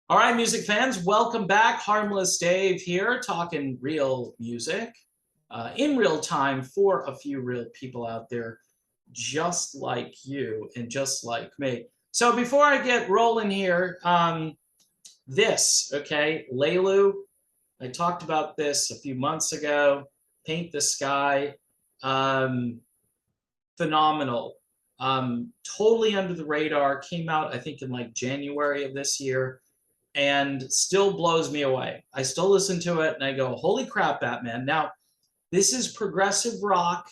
All right, music fans, welcome back. Harmless Dave here, talking real music in real time for a few real people out there just like you and just like me. So before I get rolling here, okay, Lelu, I talked about this a few months ago. Paint the Sky, um, phenomenal. Totally under the radar, came out, I think, in like January of this year and still blows me away. I still listen to it and I go, holy crap, Batman. Now, this is progressive rock,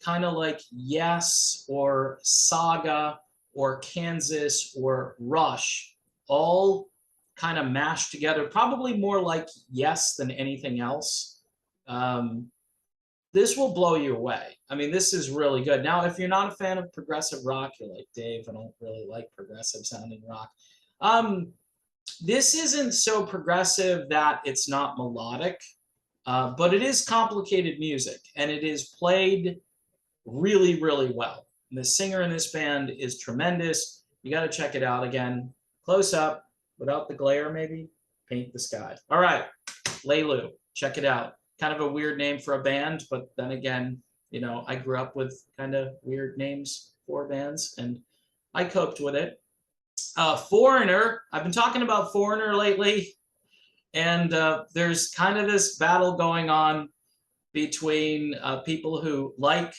kind of like Yes or Saga or Kansas or Rush, all kind of mashed together, probably more like Yes than anything else. Um, this will blow you away. I mean, this is really good. Now, if you're not a fan of progressive rock, you're like, Dave, I don't really like progressive sounding rock. Um, this isn't so progressive that it's not melodic, but it is complicated music and it is played really, really well. And the singer in this band is tremendous. You got to check it out again. Close up, without the glare, maybe. Paint the Sky. All right, Lelu, check it out. Kind of a weird name for a band, but then again, you know, I grew up with kind of weird names for bands and I coped with it. Foreigner, I've been talking about Foreigner lately, and there's kind of this battle going on between people who like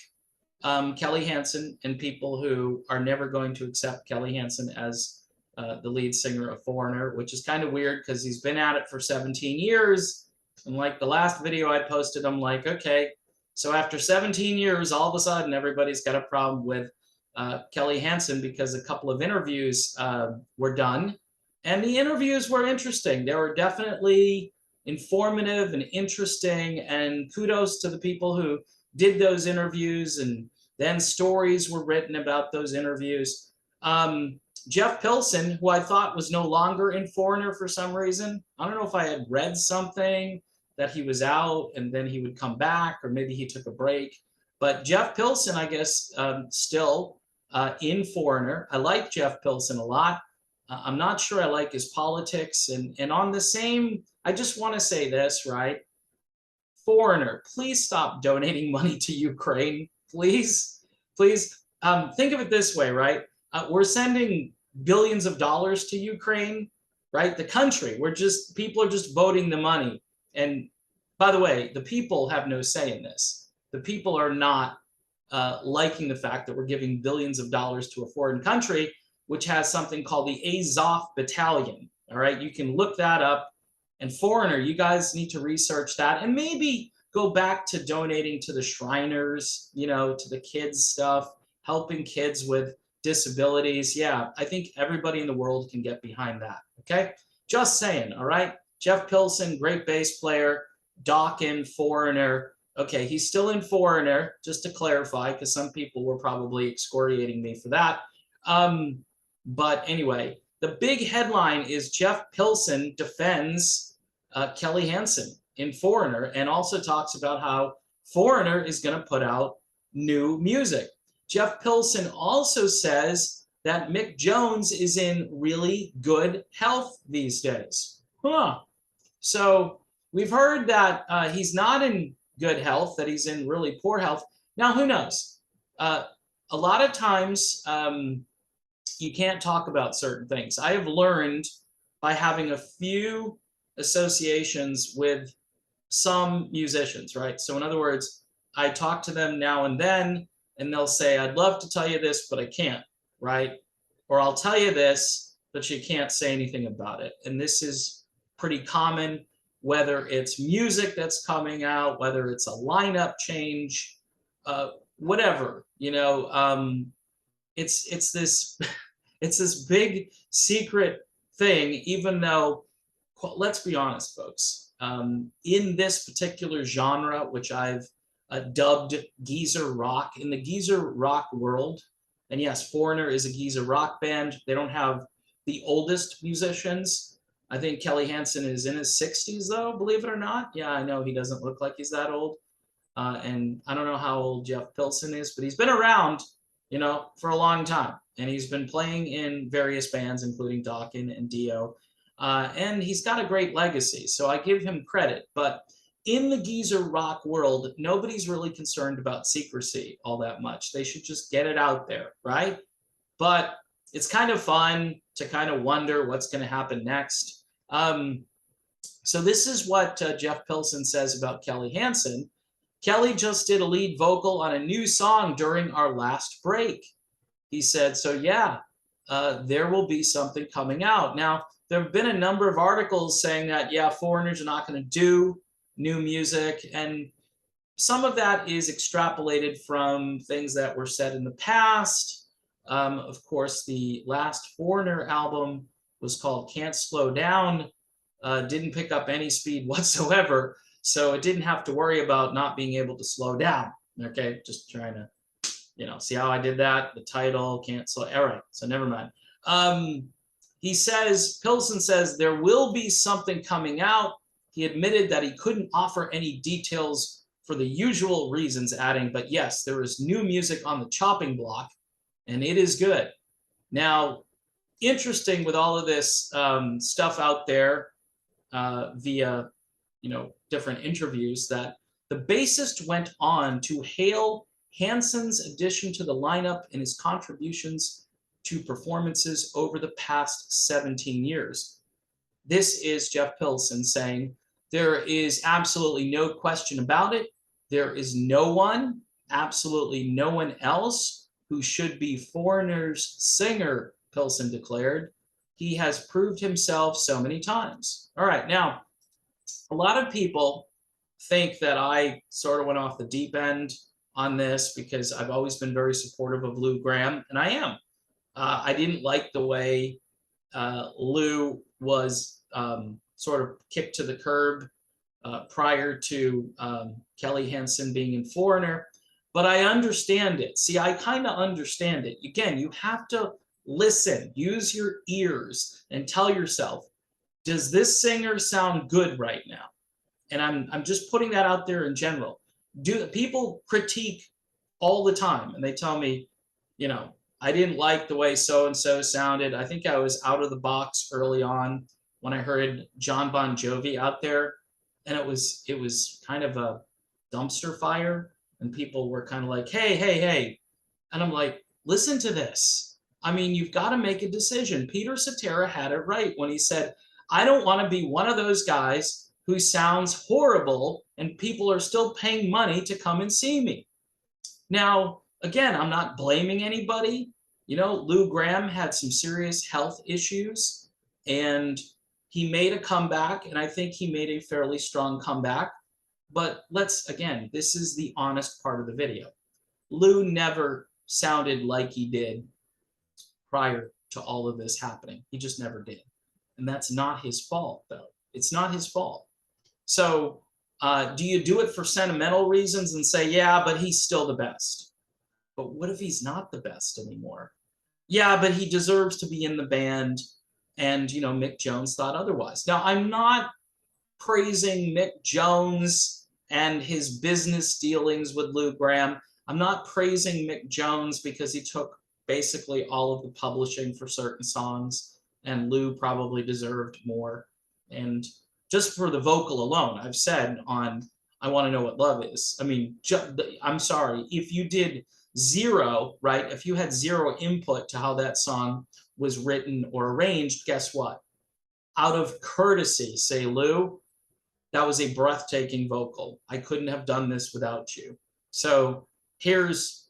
Kelly Hansen and people who are never going to accept Kelly Hansen as the lead singer of Foreigner, which is kind of weird because he's been at it for 17 years. And like the last video I posted, I'm like, okay, so after 17 years, all of a sudden everybody's got a problem with Kelly Hansen because a couple of interviews were done. And the interviews were interesting. They were definitely informative and interesting. And kudos to the people who did those interviews. And then stories were written about those interviews. Jeff Pilson, who I thought was no longer in Foreigner for some reason. I don't know if I had read something that he was out and then he would come back, or maybe he took a break. But Jeff Pilson, I guess, still in Foreigner. I like Jeff Pilson a lot. I'm not sure I like his politics. And on the same, I just want to say this, right? Foreigner, please stop donating money to Ukraine. Please, please. Think of it this way, right? We're sending billions of dollars to Ukraine, right? The country. People are just voting the money. And by the way, the people have no say in this. The people are not liking the fact that we're giving billions of dollars to a foreign country, which has something called the Azov Battalion. All right, you can look that up. And Foreigner, you guys need to research that and maybe go back to donating to the Shriners, you know, to the kids stuff, helping kids with disabilities. Yeah, I think everybody in the world can get behind that. Okay, just saying. All right, Jeff Pilson, great bass player. Dawkins, Foreigner. Okay, he's still in Foreigner, just to clarify, because some people were probably excoriating me for that. But anyway, the big headline is Jeff Pilson defends Kelly Hansen in Foreigner and also talks about how Foreigner is going to put out new music. Jeff Pilson also says that Mick Jones is in really good health these days. Huh. So we've heard that he's not in good health, that he's in really poor health. Now, who knows? A lot of times you can't talk about certain things. I have learned by having a few associations with some musicians, right? So in other words, I talk to them now and then, and they'll say, I'd love to tell you this, but I can't, right? Or I'll tell you this, but you can't say anything about it. And this is pretty common, whether it's music that's coming out, whether it's a lineup change, whatever, you know, it's this it's this big secret thing, even though, let's be honest, folks, in this particular genre, which I've dubbed geezer rock, in the geezer rock world, and yes, Foreigner is a geezer rock band. They don't have the oldest musicians. I think Kelly Hansen is in his 60s, though, believe it or not. Yeah, I know he doesn't look like he's that old. And I don't know how old Jeff Pilson is, but he's been around, you know, for a long time. And he's been playing in various bands, including Dawkins and Dio. And he's got a great legacy, so I give him credit. But in the geezer rock world, nobody's really concerned about secrecy all that much. They should just get it out there, right? But it's kind of fun to kind of wonder what's going to happen next. So this is what Jeff Pilson says about Kelly Hansen. Kelly just did a lead vocal on a new song during our last break. He said, so yeah, there will be something coming out. Now, there have been a number of articles saying that, yeah, foreigners are not going to do new music. And some of that is extrapolated from things that were said in the past. Of course, the last Foreigner album was called Can't Slow Down, didn't pick up any speed whatsoever. So it didn't have to worry about not being able to slow down. Okay, just trying to, see how I did that? The title, Can't Slow, all right, so never mind. He says, Pilson says, there will be something coming out. He admitted that he couldn't offer any details for the usual reasons, adding, but yes, there is new music on the chopping block, and it is good. Now, interesting with all of this stuff out there via, different interviews, that the bassist went on to hail Hansen's addition to the lineup and his contributions to performances over the past 17 years. This is Jeff Pilson saying, there is absolutely no question about it. There is no one, absolutely no one else who should be Foreigner's singer, Pilson declared. He has proved himself so many times. All right, now, a lot of people think that I sort of went off the deep end on this because I've always been very supportive of Lou Gramm, and I am. I didn't like the way Lou was sort of kicked to the curb prior to Kelly Hansen being in Foreigner, but I understand it. See, I kind of understand it. Again, you have to listen, use your ears, and tell yourself, does this singer sound good right now? And I'm just putting that out there in general. Do people critique all the time, and they tell me, I didn't like the way so-and-so sounded. I think I was out of the box early on when I heard John Bon Jovi out there, and it was kind of a dumpster fire, and people were kind of like, hey. And I'm like, listen to this. I mean, you've got to make a decision. Peter Cetera had it right when he said, I don't want to be one of those guys who sounds horrible and people are still paying money to come and see me. Now, again, I'm not blaming anybody. Lou Gramm had some serious health issues and he made a comeback, and I think he made a fairly strong comeback. But again, this is the honest part of the video. Lou never sounded like he did prior to all of this happening. He just never did. And that's not his fault, though. It's not his fault. So do you do it for sentimental reasons and say, yeah, but he's still the best? But what if he's not the best anymore? Yeah, but he deserves to be in the band. And, Mick Jones thought otherwise. Now, I'm not praising Mick Jones and his business dealings with Lou Gramm. I'm not praising Mick Jones because he took basically all of the publishing for certain songs, and Lou probably deserved more. And just for the vocal alone, I've said on I Want to Know What Love Is, I mean, I'm sorry, if you did zero, right, if you had zero input to how that song was written or arranged, guess what? Out of courtesy, say, Lou, that was a breathtaking vocal. I couldn't have done this without you. So here's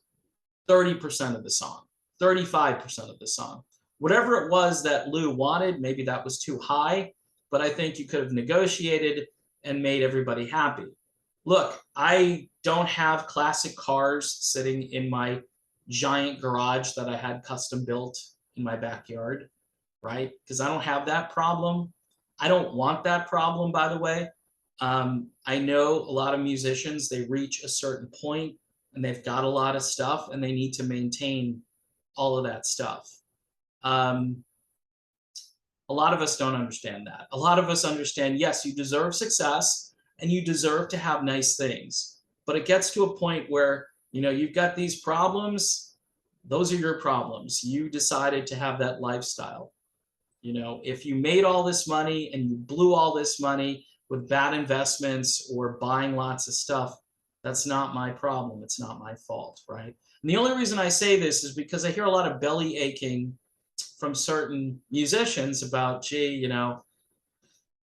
30% of the song, 35% of the song. Whatever it was that Lou wanted, maybe that was too high, but I think you could have negotiated and made everybody happy. Look, I don't have classic cars sitting in my giant garage that I had custom built in my backyard, right? Because I don't have that problem. I don't want that problem, by the way. I know a lot of musicians, they reach a certain point and they've got a lot of stuff and they need to maintain all of that stuff. A lot of us don't understand that. A lot of us understand, yes, you deserve success and you deserve to have nice things. But it gets to a point where, you've got these problems. Those are your problems. You decided to have that lifestyle. If you made all this money and you blew all this money with bad investments or buying lots of stuff, that's not my problem. It's not my fault, right? And the only reason I say this is because I hear a lot of belly aching from certain musicians about, gee,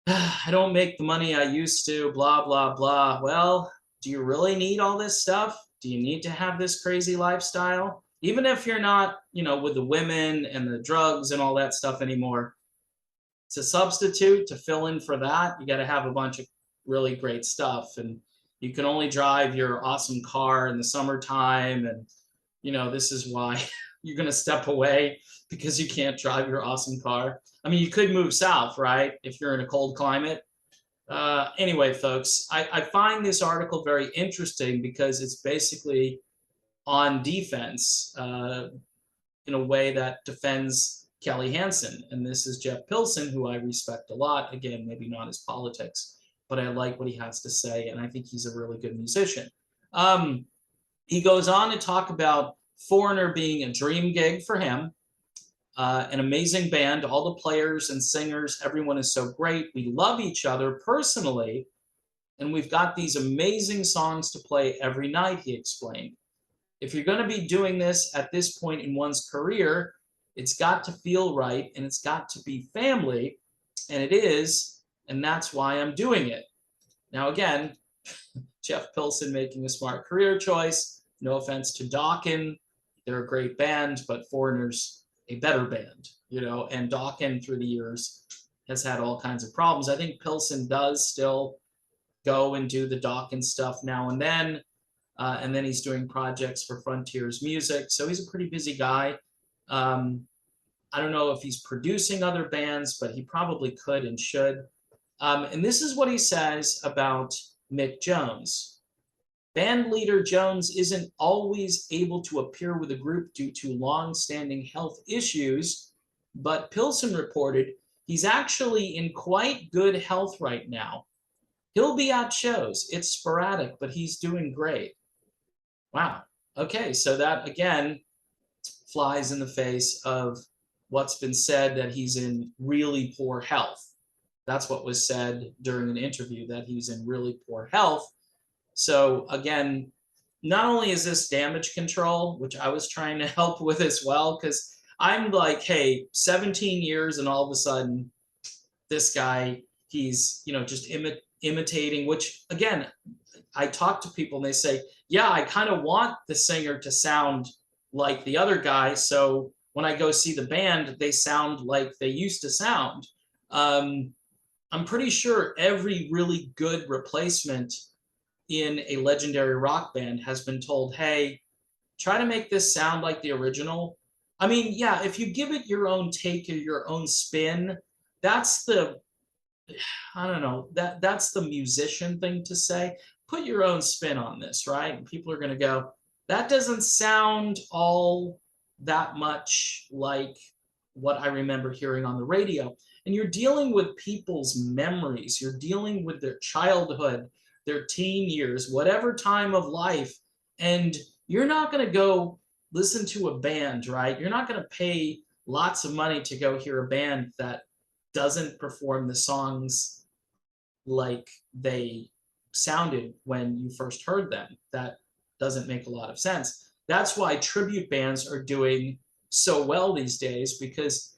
I don't make the money I used to, blah, blah, blah. Well, do you really need all this stuff? Do you need to have this crazy lifestyle? Even if you're not, with the women and the drugs and all that stuff anymore, to substitute, to fill in for that, you got to have a bunch of really great stuff. And you can only drive your awesome car in the summertime. And, this is why you're going to step away because you can't drive your awesome car. I mean, you could move south, right? If you're in a cold climate. Anyway, folks, I find this article very interesting because it's basically on defense in a way that defends Kelly Hansen. And this is Jeff Pilson, who I respect a lot. Again, maybe not his politics, but I like what he has to say. And I think he's a really good musician. He goes on to talk about Foreigner being a dream gig for him. An amazing band, all the players and singers, everyone is so great. We love each other personally, and we've got these amazing songs to play every night, he explained. If you're going to be doing this at this point in one's career, it's got to feel right, and it's got to be family, and it is, and that's why I'm doing it. Now, again, Jeff Pilson making a smart career choice. No offense to Dokken. They're a great band, but Foreigner's a better band, and Dokken through the years has had all kinds of problems. I think Pilson does still go and do the Dokken stuff now and then he's doing projects for Frontiers Music. So he's a pretty busy guy. I don't know if he's producing other bands, but he probably could and should. And this is what he says about Mick Jones. Band leader Jones isn't always able to appear with a group due to long-standing health issues, but Pilson reported he's actually in quite good health right now. He'll be at shows. It's sporadic, but he's doing great. Wow. Okay, so that, again, flies in the face of what's been said, that he's in really poor health. That's what was said during an interview, that he's in really poor health. So again, not only is this damage control, which I was trying to help with as well, because I'm like, hey, 17 years and all of a sudden this guy, he's, just imitating, which again, I talk to people and they say, yeah, I kind of want the singer to sound like the other guy. So when I go see the band, they sound like they used to sound. I'm pretty sure every really good replacement in a legendary rock band has been told, hey, try to make this sound like the original. I mean, yeah, if you give it your own take or your own spin, that's the, I don't know, that's the musician thing to say. Put your own spin on this, right? And people are going to go, that doesn't sound all that much like what I remember hearing on the radio. And you're dealing with people's memories. You're dealing with their childhood, their teen years, whatever time of life. And you're not going to go listen to a band, right? You're not going to pay lots of money to go hear a band that doesn't perform the songs like they sounded when you first heard them. That doesn't make a lot of sense. That's why tribute bands are doing so well these days, because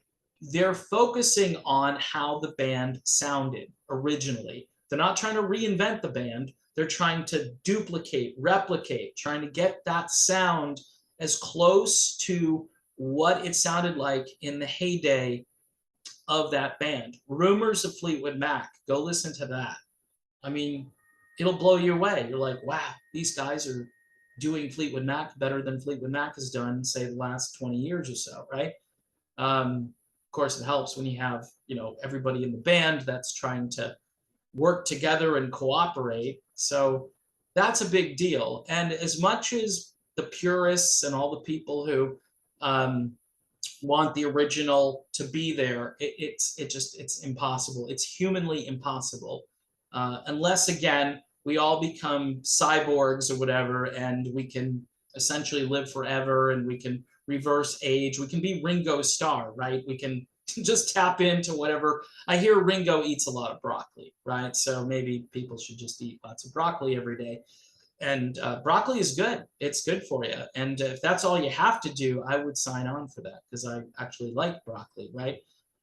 they're focusing on how the band sounded originally. They're not trying to reinvent the band. They're trying to duplicate, replicate, trying to get that sound as close to what it sounded like in the heyday of that band. Rumors of Fleetwood Mac, go listen to that. I mean, it'll blow you away. You're like, wow, these guys are doing Fleetwood Mac better than Fleetwood Mac has done, say, the last 20 years or so, right? Of course, it helps when you have, everybody in the band that's trying to work together and cooperate. So that's a big deal. And as much as the purists and all the people who want the original to be there, it's impossible. It's humanly impossible. Unless, again, we all become cyborgs or whatever, and we can essentially live forever, and we can reverse age. We can be Ringo Starr, right? We can just tap into whatever. I hear Ringo eats a lot of broccoli, right? So maybe people should just eat lots of broccoli every day. And broccoli is good. It's good for you. And if that's all you have to do, I would sign on for that because I actually like broccoli, right?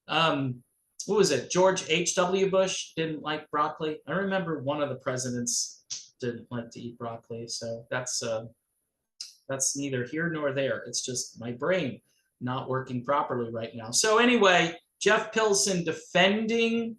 What was it? George H.W. Bush didn't like broccoli. I remember one of the presidents didn't like to eat broccoli. So that's neither here nor there. It's just my brain not working properly right now. So anyway, Jeff Pilson defending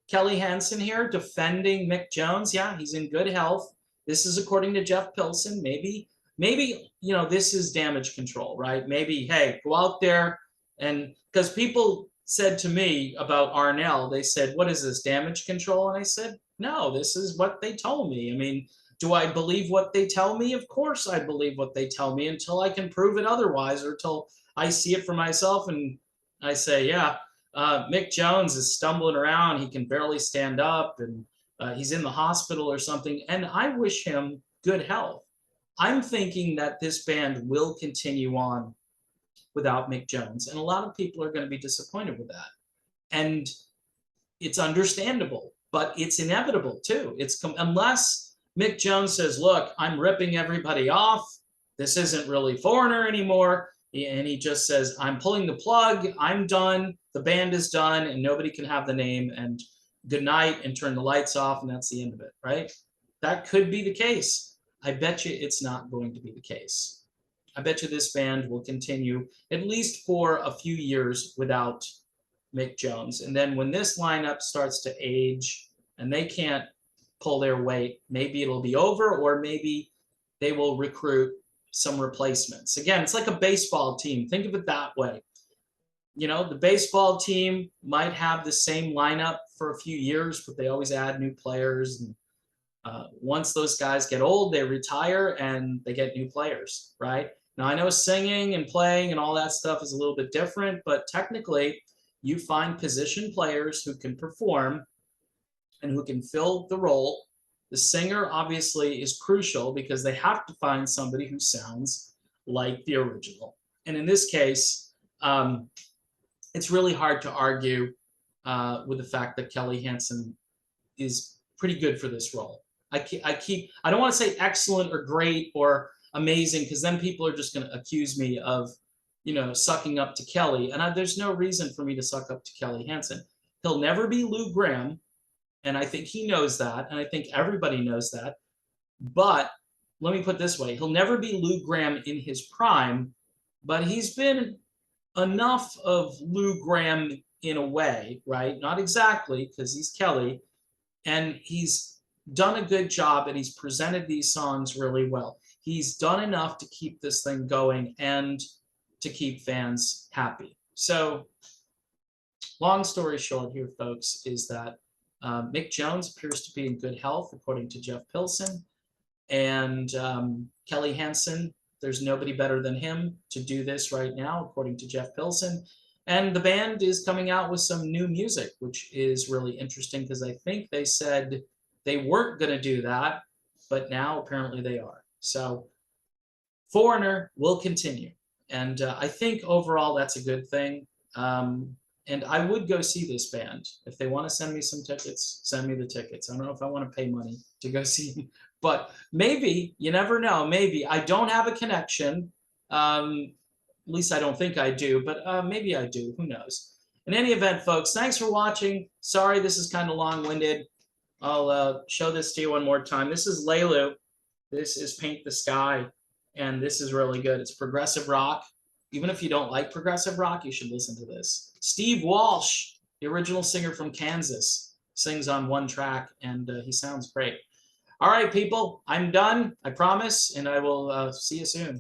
Kelly Hansen here, defending Mick Jones. Yeah, he's in good health. This is according to Jeff Pilson. Maybe, this is damage control, right? Maybe, hey, go out there and because people said to me about Arnell, they said, what is this, damage control? And I said, no, this is what they told me. I mean, do I believe what they tell me? Of course I believe what they tell me until I can prove it otherwise or until I see it for myself and I say, yeah, Mick Jones is stumbling around. He can barely stand up and he's in the hospital or something. And I wish him good health. I'm thinking that this band will continue on without Mick Jones. And a lot of people are going to be disappointed with that. And it's understandable, but it's inevitable too. Unless Mick Jones says, look, I'm ripping everybody off. This isn't really Foreigner anymore. And he just says, I'm pulling the plug. I'm done. The band is done and nobody can have the name and good night and turn the lights off. And that's the end of it, right? That could be the case. I bet you it's not going to be the case. I bet you this band will continue at least for a few years without Mick Jones. And then when this lineup starts to age and they can't pull their weight, maybe it'll be over or maybe they will recruit some replacements. Again, it's like a baseball team. Think of it that way. The baseball team might have the same lineup for a few years, but they always add new players. And once those guys get old, they retire and they get new players, right? Now, I know singing and playing and all that stuff is a little bit different, but technically, you find position players who can perform and who can fill the role. The singer obviously is crucial because they have to find somebody who sounds like the original. And in this case, it's really hard to argue with the fact that Kelly Hansen is pretty good for this role. I don't want to say excellent or great or amazing because then people are just going to accuse me of, sucking up to Kelly. And there's no reason for me to suck up to Kelly Hansen. He'll never be Lou Gramm. And I think he knows that. And I think everybody knows that. But let me put it this way. He'll never be Lou Gramm in his prime, but he's been enough of Lou Gramm in a way, right? Not exactly, because he's Kelly. And he's done a good job and he's presented these songs really well. He's done enough to keep this thing going and to keep fans happy. So long story short here, folks, is that Mick Jones appears to be in good health, according to Jeff Pilson. And Kelly Hansen, there's nobody better than him to do this right now, according to Jeff Pilson. And the band is coming out with some new music, which is really interesting because I think they said they weren't going to do that, but now apparently they are. So Foreigner will continue. And I think overall that's a good thing. And I would go see this band. If they want to send me some tickets, send me the tickets. I don't know if I want to pay money to go see them, but maybe, you never know, maybe. I don't have a connection. At least I don't think I do, but maybe I do. Who knows? In any event, folks, thanks for watching. Sorry this is kind of long-winded. I'll show this to you one more time. This is Lelu. This is Paint the Sky, and this is really good. It's progressive rock. Even if you don't like progressive rock, you should listen to this. Steve Walsh, the original singer from Kansas, sings on one track, and he sounds great. All right, people, I'm done, I promise, and I will see you soon.